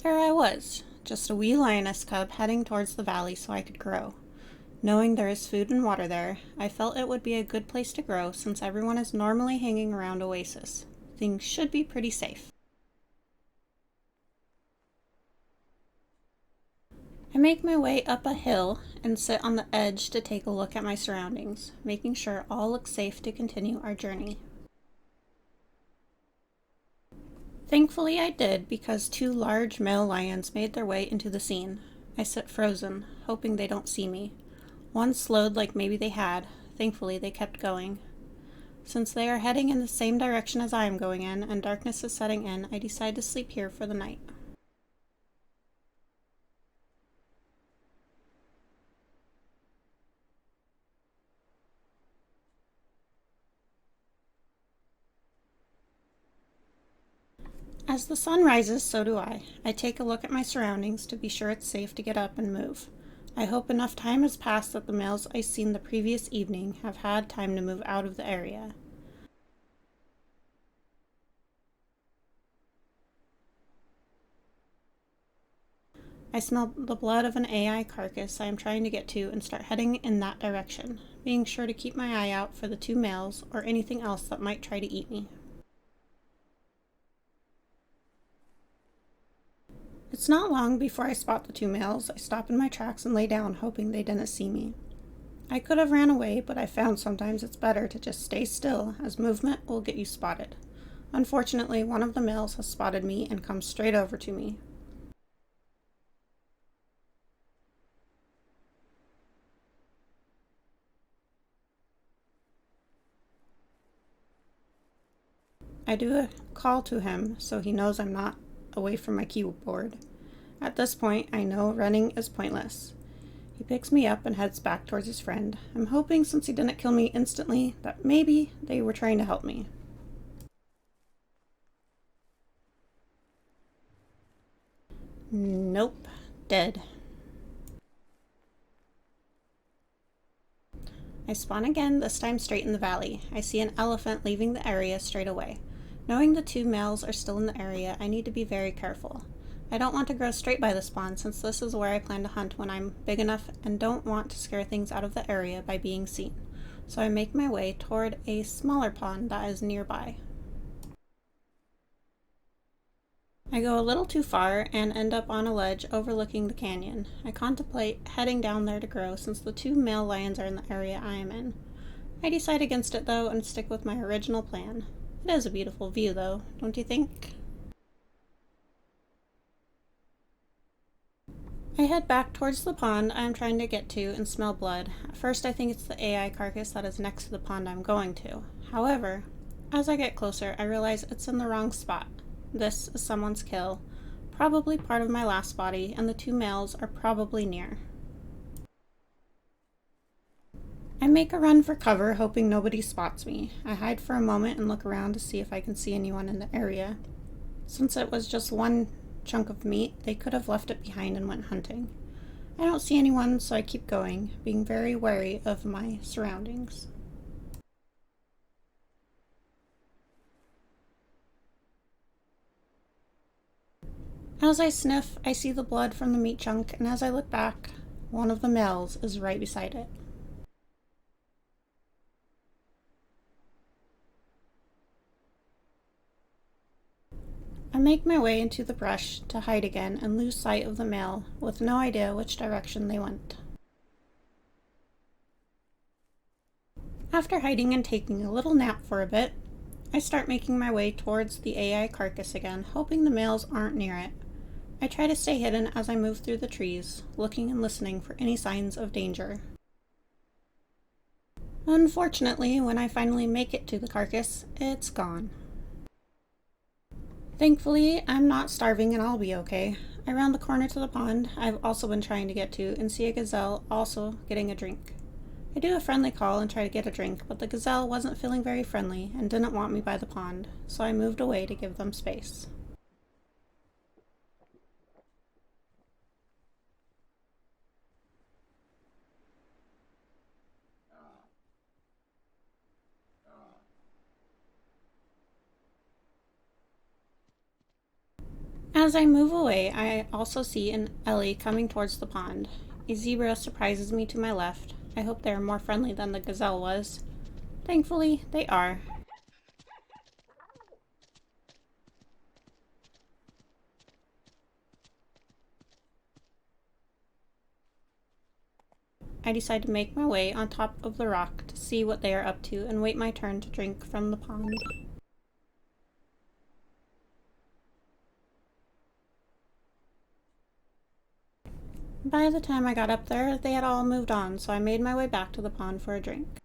There I was, just a wee lioness cub heading towards the valley so I could grow. Knowing there is food and water there, I felt it would be a good place to grow since everyone is normally hanging around Oasis. Things should be pretty safe. I make my way up a hill and sit on the edge to take a look at my surroundings, making sure all looks safe to continue our journey. Thankfully I did, because two large male lions made their way into the scene. I sit frozen, hoping they don't see me. One slowed like maybe they had. Thankfully they kept going. Since they are heading in the same direction as I am going in, and darkness is setting in, I decide to sleep here for the night. As the sun rises, so do I. I take a look at my surroundings to be sure it's safe to get up and move. I hope enough time has passed that the males I seen the previous evening have had time to move out of the area. I smell the blood of an AI carcass I am trying to get to and start heading in that direction, being sure to keep my eye out for the two males or anything else that might try to eat me. It's not long before I spot the two males. I stop in my tracks and lay down, hoping they didn't see me. I could have ran away, but I found sometimes it's better to just stay still, as movement will get you spotted. Unfortunately, one of the males has spotted me and comes straight over to me. I do a call to him so he knows I'm not away from my keyboard. At this point, I know running is pointless. He picks me up and heads back towards his friend. I'm hoping, since he didn't kill me instantly, that maybe they were trying to help me. Nope. Dead. I spawn again, this time straight in the valley. I see an elephant leaving the area straight away. Knowing the two males are still in the area, I need to be very careful. I don't want to grow straight by the spawn, since this is where I plan to hunt when I'm big enough, and don't want to scare things out of the area by being seen. So I make my way toward a smaller pond that is nearby. I go a little too far and end up on a ledge overlooking the canyon. I contemplate heading down there to grow, since the two male lions are in the area I am in. I decide against it though and stick with my original plan. It is a beautiful view though, don't you think? I head back towards the pond I am trying to get to and smell blood. At first I think it's the AI carcass that is next to the pond I'm going to. However, as I get closer, I realize it's in the wrong spot. This is someone's kill, probably part of my last body, and the two males are probably near. I make a run for cover, hoping nobody spots me. I hide for a moment and look around to see if I can see anyone in the area. Since it was just one chunk of meat, they could have left it behind and went hunting. I don't see anyone, so I keep going, being very wary of my surroundings. As I sniff, I see the blood from the meat chunk, and as I look back, one of the males is right beside it. I make my way into the brush to hide again and lose sight of the male, with no idea which direction they went. After hiding and taking a little nap for a bit, I start making my way towards the AI carcass again, hoping the males aren't near it. I try to stay hidden as I move through the trees, looking and listening for any signs of danger. Unfortunately, when I finally make it to the carcass, it's gone. Thankfully, I'm not starving and I'll be okay. I round the corner to the pond I've also been trying to get to and see a gazelle also getting a drink. I do a friendly call and try to get a drink, but the gazelle wasn't feeling very friendly and didn't want me by the pond, so I moved away to give them space. As I move away, I also see an Ellie coming towards the pond. A zebra surprises me to my left. I hope they are more friendly than the gazelle was. Thankfully, they are. I decide to make my way on top of the rock to see what they are up to and wait my turn to drink from the pond. By the time I got up there, they had all moved on, so I made my way back to the pond for a drink.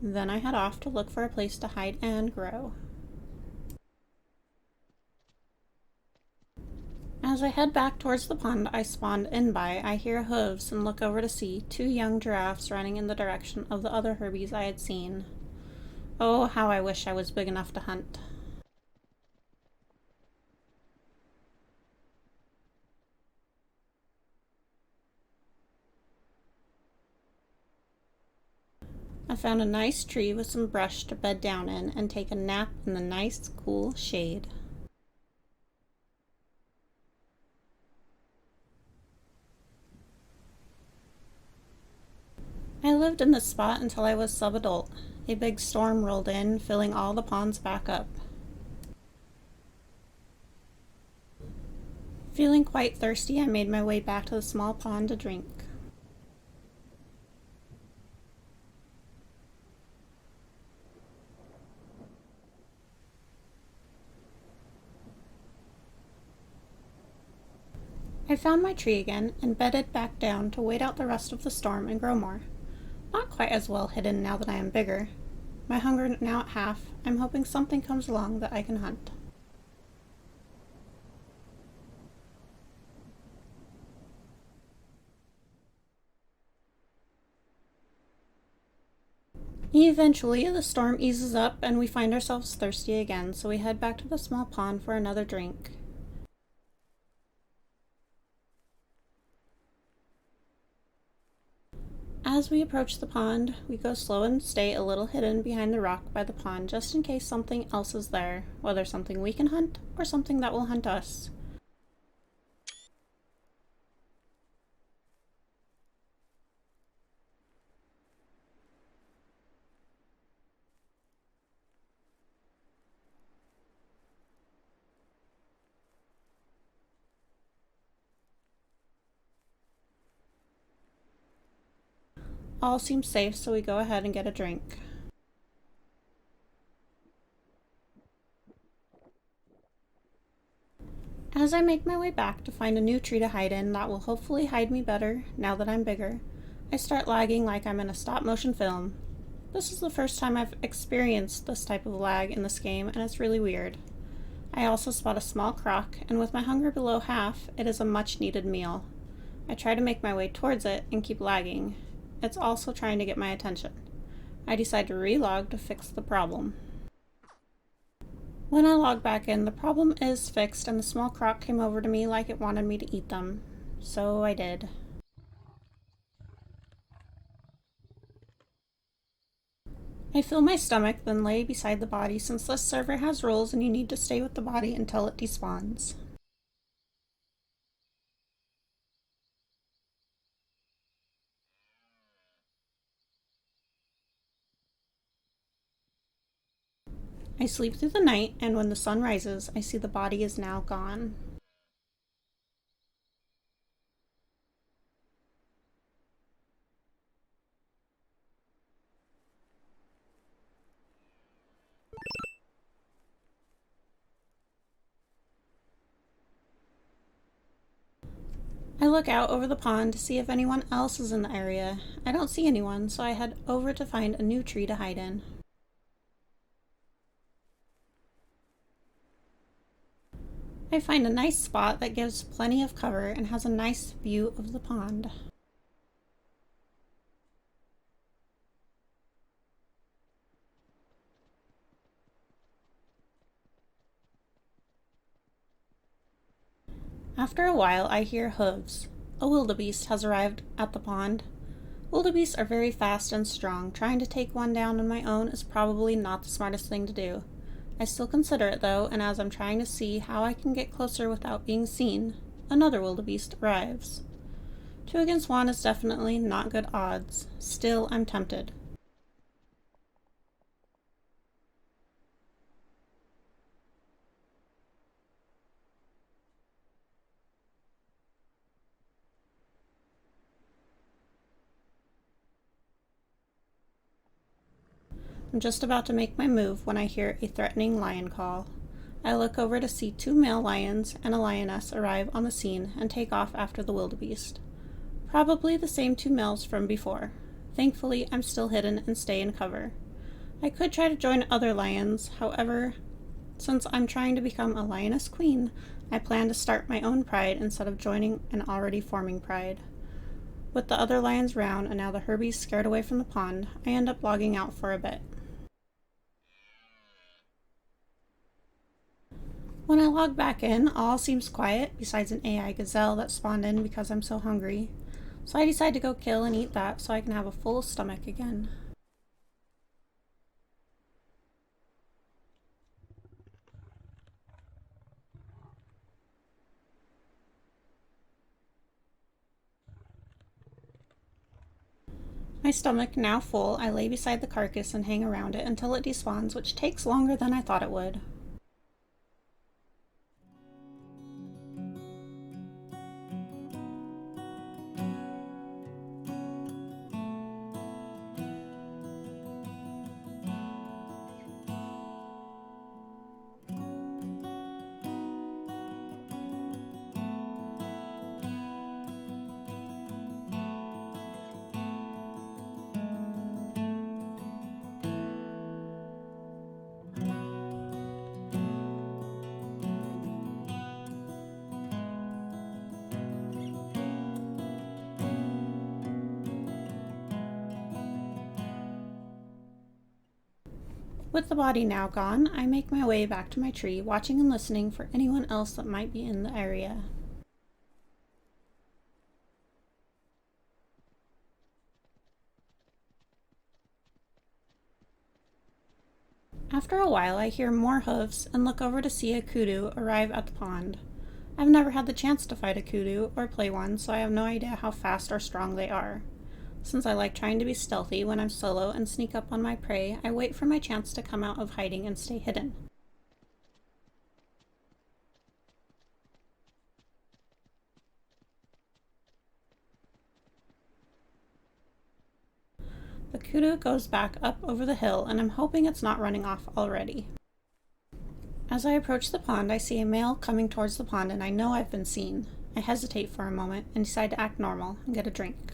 Then I head off to look for a place to hide and grow. As I head back towards the pond I spawned in by, I hear hooves and look over to see 2 young giraffes running in the direction of the other herbies I had seen. Oh, how I wish I was big enough to hunt. I found a nice tree with some brush to bed down in and take a nap in the nice, cool shade. I lived in this spot until I was sub-adult. A big storm rolled in, filling all the ponds back up. Feeling quite thirsty, I made my way back to the small pond to drink. I found my tree again and bedded back down to wait out the rest of the storm and grow more. Not quite as well hidden now that I am bigger. My hunger now at half, I'm hoping something comes along that I can hunt. Eventually, the storm eases up and we find ourselves thirsty again, so we head back to the small pond for another drink. As we approach the pond, we go slow and stay a little hidden behind the rock by the pond just in case something else is there, whether something we can hunt or something that will hunt us. All seems safe, so we go ahead and get a drink. As I make my way back to find a new tree to hide in that will hopefully hide me better now that I'm bigger, I start lagging like I'm in a stop-motion film. This is the first time I've experienced this type of lag in this game, and it's really weird. I also spot a small croc, and with my hunger below half, it is a much-needed meal. I try to make my way towards it and keep lagging. It's also trying to get my attention. I decide to relog to fix the problem. When I log back in, the problem is fixed and the small croc came over to me like it wanted me to eat them. So I did. I fill my stomach, then lay beside the body since this server has rules and you need to stay with the body until it despawns. I sleep through the night, and when the sun rises, I see the body is now gone. I look out over the pond to see if anyone else is in the area. I don't see anyone, so I head over to find a new tree to hide in. I find a nice spot that gives plenty of cover and has a nice view of the pond. After a while, I hear hooves. A wildebeest has arrived at the pond. Wildebeests are very fast and strong. Trying to take one down on my own is probably not the smartest thing to do. I still consider it though, and as I'm trying to see how I can get closer without being seen, another wildebeest arrives. 2 against 1 is definitely not good odds. Still, I'm tempted. I'm just about to make my move when I hear a threatening lion call. I look over to see 2 male lions and a lioness arrive on the scene and take off after the wildebeest. Probably the same 2 males from before. Thankfully, I'm still hidden and stay in cover. I could try to join other lions, however, since I'm trying to become a Lioness Queen, I plan to start my own pride instead of joining an already forming pride. With the other lions round and now the herbies scared away from the pond, I end up logging out for a bit. When I log back in, all seems quiet besides an AI gazelle that spawned in because I'm so hungry. So I decide to go kill and eat that so I can have a full stomach again. My stomach now full, I lay beside the carcass and hang around it until it despawns, which takes longer than I thought it would. With the body now gone, I make my way back to my tree, watching and listening for anyone else that might be in the area. After a while, I hear more hoofs and look over to see a kudu arrive at the pond. I've never had the chance to fight a kudu or play one, so I have no idea how fast or strong they are. Since I like trying to be stealthy when I'm solo and sneak up on my prey, I wait for my chance to come out of hiding and stay hidden. The kudu goes back up over the hill, and I'm hoping it's not running off already. As I approach the pond, I see a male coming towards the pond, and I know I've been seen. I hesitate for a moment and decide to act normal and get a drink.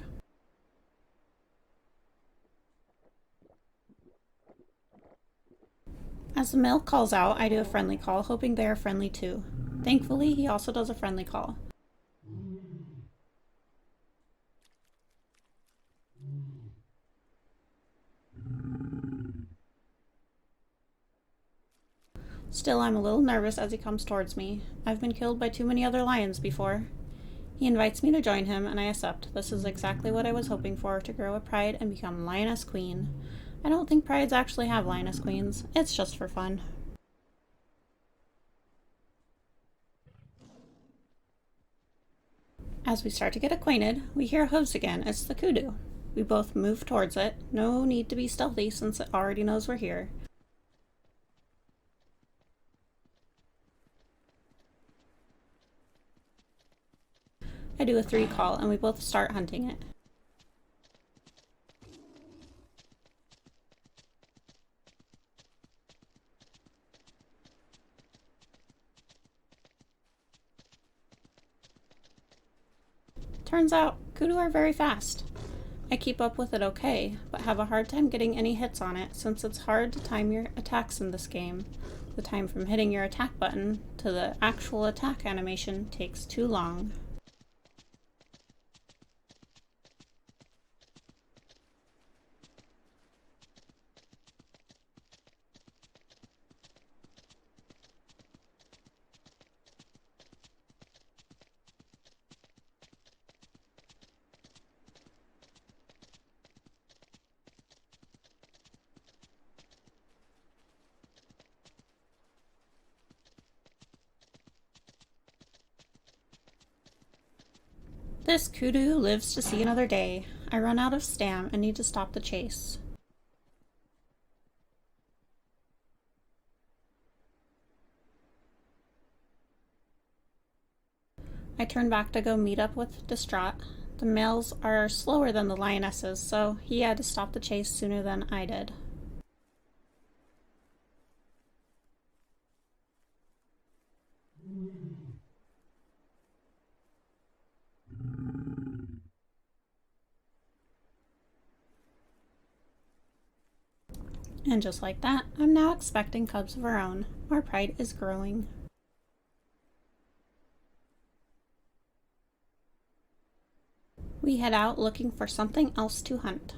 As the male calls out, I do a friendly call, hoping they are friendly too. Thankfully, he also does a friendly call. Still, I'm a little nervous as he comes towards me. I've been killed by too many other lions before. He invites me to join him, and I accept. This is exactly what I was hoping for, to grow a pride and become Lioness Queen. I don't think prides actually have Lioness Queens. It's just for fun. As we start to get acquainted, we hear hooves again. It's the kudu. We both move towards it. No need to be stealthy since it already knows we're here. I do a 3 call and we both start hunting it. Turns out, kudu are very fast. I keep up with it okay, but have a hard time getting any hits on it since it's hard to time your attacks in this game. The time from hitting your attack button to the actual attack animation takes too long. This kudu lives to see another day. I run out of stam and need to stop the chase. I turn back to go meet up with Distraught. The males are slower than the lionesses, so he had to stop the chase sooner than I did. And just like that, I'm now expecting cubs of our own. Our pride is growing. We head out looking for something else to hunt.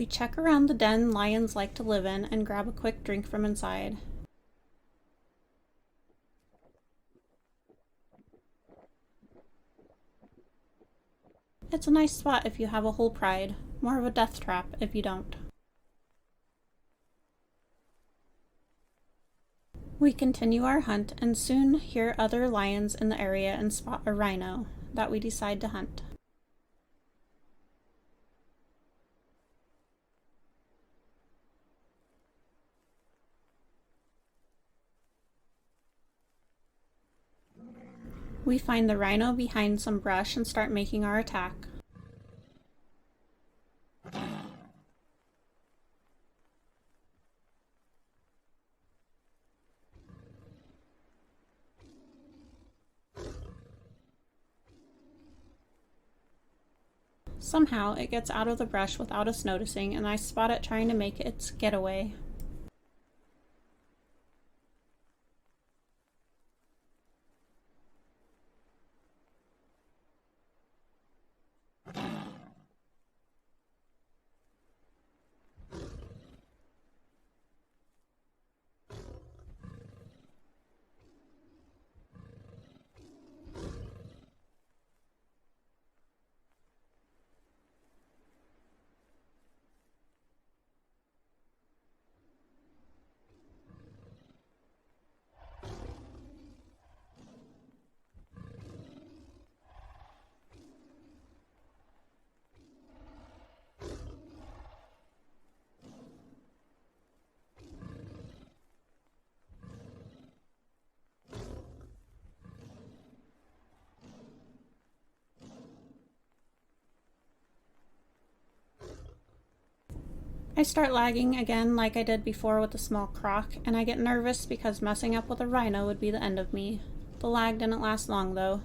We check around the den lions like to live in and grab a quick drink from inside. It's a nice spot if you have a whole pride, more of a death trap if you don't. We continue our hunt and soon hear other lions in the area and spot a rhino that we decide to hunt. We find the rhino behind some brush and start making our attack. Somehow, it gets out of the brush without us noticing, and I spot it trying to make its getaway. I start lagging again like I did before with the small croc, and I get nervous because messing up with a rhino would be the end of me. The lag didn't last long though.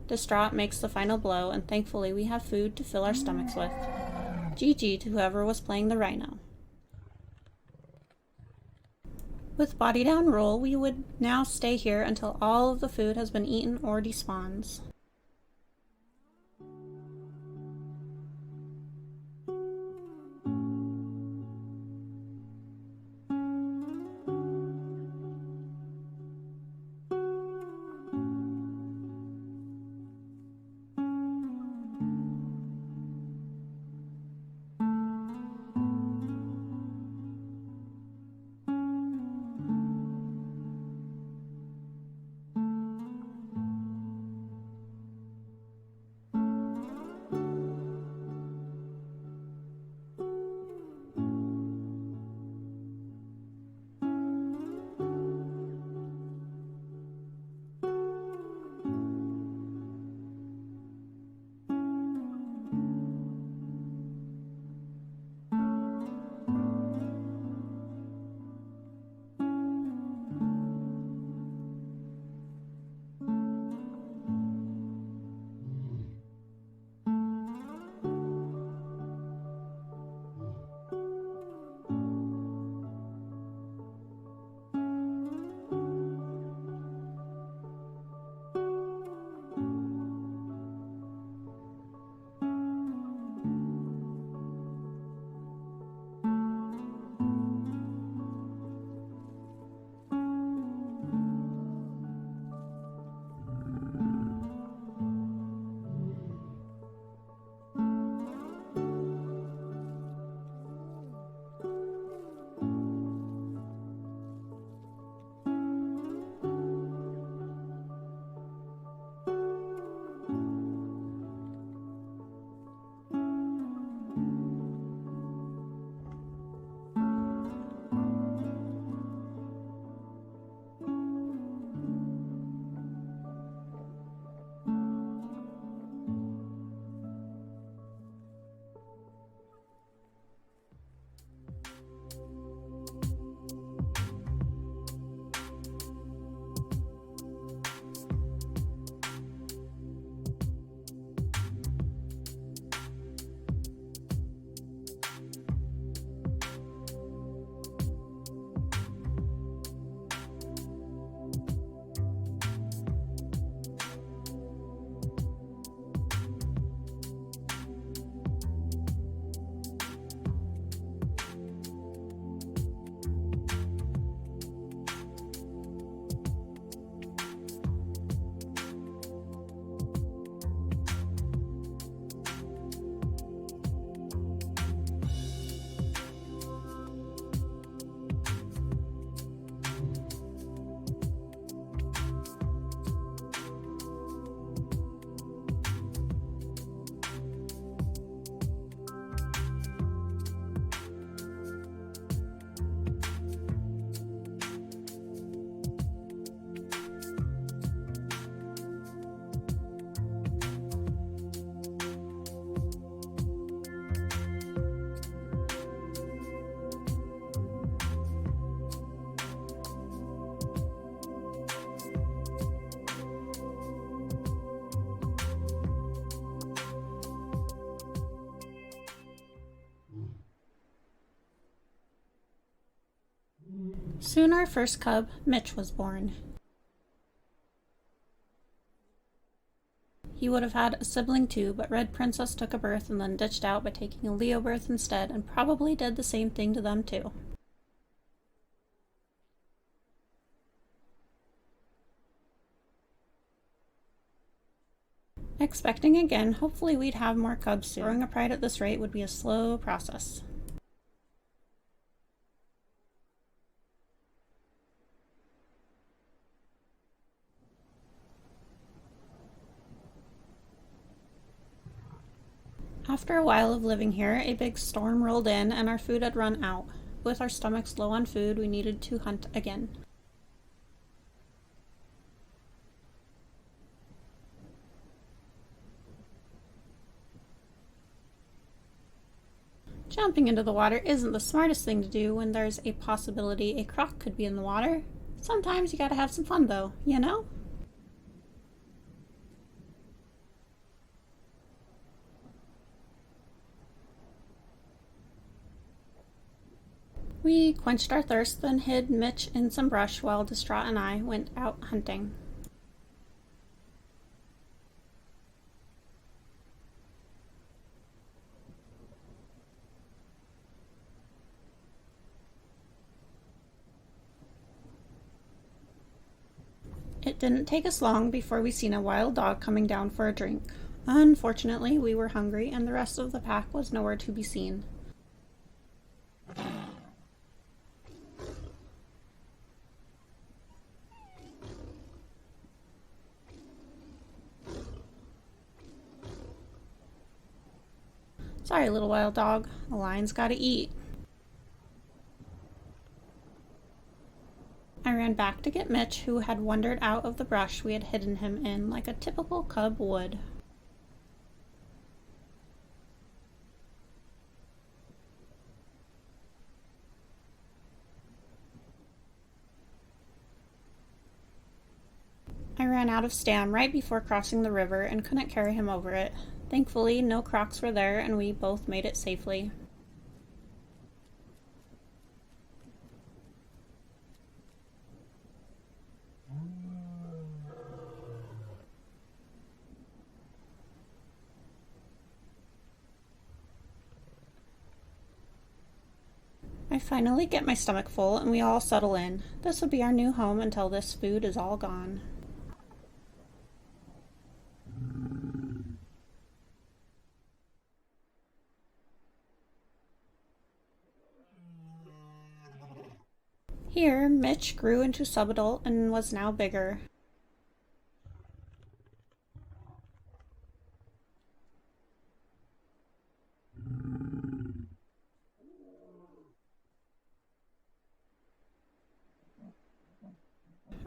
Distraught makes the final blow, and thankfully we have food to fill our stomachs with. GG to whoever was playing the rhino. With body down roll, we would now stay here until all of the food has been eaten or despawns. Soon our first cub, Mitch, was born. He would have had a sibling too, but Red Princess took a birth and then ditched out by taking a Leo birth instead, and probably did the same thing to them too. Expecting again, hopefully we'd have more cubs soon. Growing a pride at this rate would be a slow process. After a while of living here, a big storm rolled in and our food had run out. With our stomachs low on food, we needed to hunt again. Jumping into the water isn't the smartest thing to do when there's a possibility a croc could be in the water. Sometimes you gotta have some fun though, you know? We quenched our thirst, then hid Mitch in some brush while Distraught and I went out hunting. It didn't take us long before we seen a wild dog coming down for a drink. Unfortunately, we were hungry and the rest of the pack was nowhere to be seen. Sorry, little wild dog. A lion's gotta eat. I ran back to get Mitch, who had wandered out of the brush we had hidden him in like a typical cub would. I ran out of stam right before crossing the river and couldn't carry him over it. Thankfully, no crocs were there and we both made it safely. I finally get my stomach full and we all settle in. This will be our new home until this food is all gone. Here, Mitch grew into subadult and was now bigger.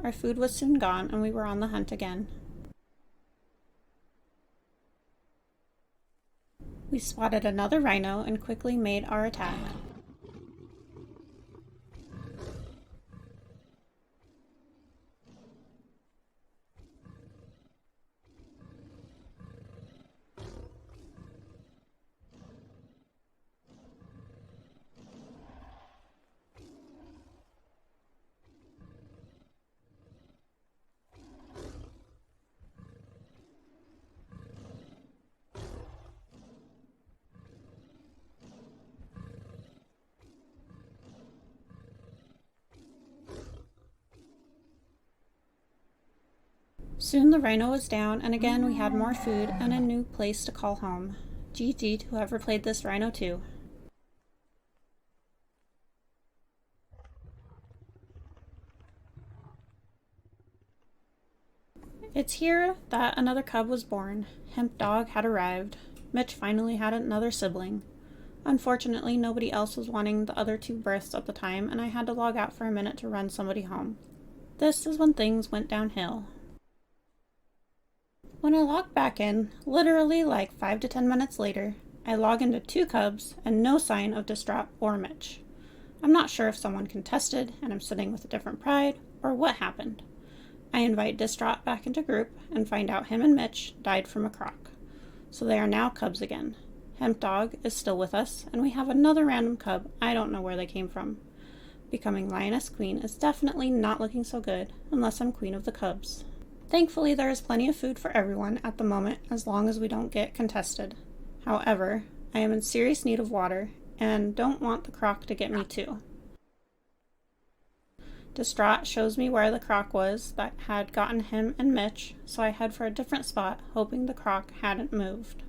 Our food was soon gone and we were on the hunt again. We spotted another rhino and quickly made our attack. Soon the rhino was down, and again we had more food and a new place to call home. GG to whoever played this rhino too. It's here that another cub was born. Hemp Dog had arrived. Mitch finally had another sibling. Unfortunately, nobody else was wanting the other two births at the time, and I had to log out for a minute to run somebody home. This is when things went downhill. When I logged back in, literally like 5 to 10 minutes later, I log into 2 cubs and no sign of Distraught or Mitch. I'm not sure if someone contested and I'm sitting with a different pride or what happened. I invite Distraught back into group and find out him and Mitch died from a croc. So they are now cubs again. Hemp Dog is still with us and we have another random cub. I don't know where they came from. Becoming Lioness Queen is definitely not looking so good unless I'm queen of the cubs. Thankfully, there is plenty of food for everyone at the moment as long as we don't get contested. However, I am in serious need of water and don't want the croc to get me too. Distraught shows me where the croc was that had gotten him and Mitch, so I head for a different spot, hoping the croc hadn't moved.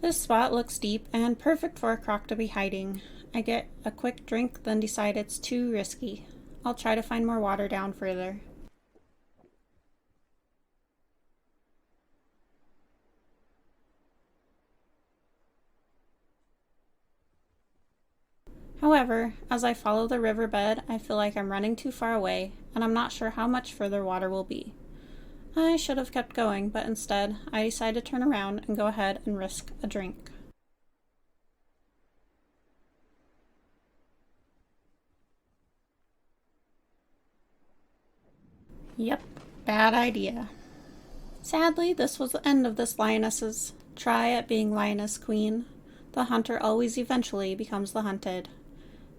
This spot looks deep and perfect for a croc to be hiding. I get a quick drink, then decide it's too risky. I'll try to find more water down further. However, as I follow the riverbed, I feel like I'm running too far away, and I'm not sure how much further water will be. I should have kept going, but instead, I decide to turn around and go ahead and risk a drink. Yep, bad idea. Sadly, this was the end of this lioness's try at being Lioness Queen. The hunter always eventually becomes the hunted.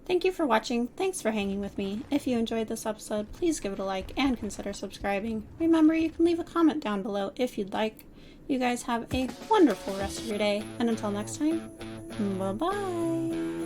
Thank you for watching. Thanks for hanging with me. If you enjoyed this episode, please give it a like and consider subscribing. Remember, you can leave a comment down below if you'd like. You guys have a wonderful rest of your day, and until next time, bye-bye.